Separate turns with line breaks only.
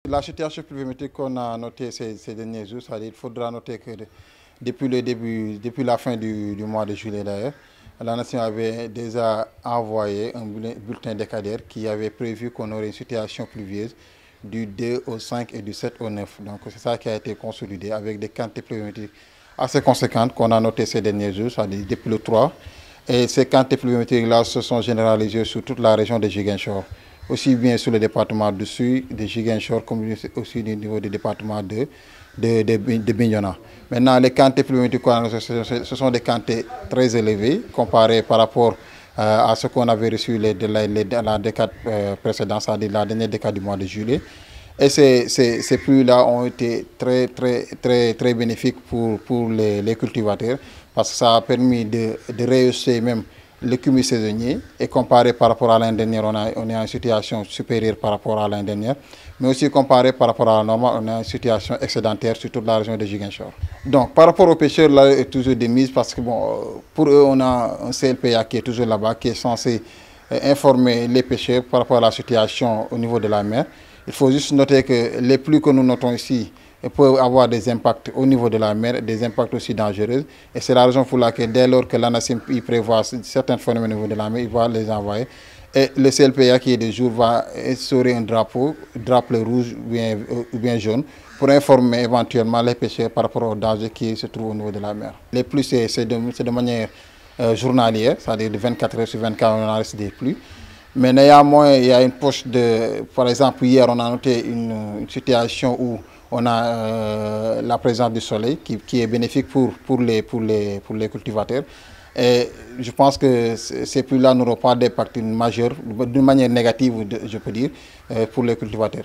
La situation pluviométrique qu'on a notée ces derniers jours, c'est-à-dire qu'il faudra noter que depuis le début, depuis la fin du mois de juillet d'ailleurs, la nation avait déjà envoyé un bulletin décadaire qui avait prévu qu'on aurait une situation pluvieuse du 2 au 5 et du 7 au 9. Donc c'est ça qui a été consolidé avec des quantités pluviométriques assez conséquentes qu'on a notées ces derniers jours, c'est-à-dire depuis le 3. Et ces quantités pluviométriques-là se sont généralisées sur toute la région de Ziguinchor, aussi bien sur le département du Sud, de Ziguinchor, comme aussi au niveau du département de Bignona. Maintenant, les quantités pluviométriques, ce sont des quantités très élevées comparées par rapport à ce qu'on avait reçu la décade précédente, c'est-à-dire la dernière décade du mois de juillet. Et ces pluies-là ont été très bénéfiques pour les cultivateurs parce que ça a permis de rehausser même le cumul saisonnier et comparé par rapport à l'année dernière, on est en situation supérieure par rapport à l'année dernière, mais aussi comparé par rapport à la normale, on est en situation excédentaire sur toute la région de Ziguinchor. Donc par rapport aux pêcheurs, là, il y a toujours des mises parce que bon, pour eux, on a un CLPA qui est toujours là-bas, qui est censé informer les pêcheurs par rapport à la situation au niveau de la mer. Il faut juste noter que les pluies que nous notons ici peuvent avoir des impacts au niveau de la mer, des impacts aussi dangereux. Et c'est la raison pour laquelle, dès lors que l'ANACIM prévoit certains phénomènes au niveau de la mer, il va les envoyer. Et le CLPA qui est de jour va instaurer un drapeau rouge ou bien jaune, pour informer éventuellement les pêcheurs par rapport aux dangers qui se trouvent au niveau de la mer. Les pluies, c'est de manière journalière, c'est-à-dire de 24 heures sur 24, on enregistre des pluies. Mais néanmoins, il y a une poche de... Par exemple, hier, on a noté une situation où on a la présence du soleil qui est bénéfique pour les cultivateurs. Et je pense que ces pluies-là n'auront pas d'impact majeur, d'une manière négative, je peux dire, pour les cultivateurs.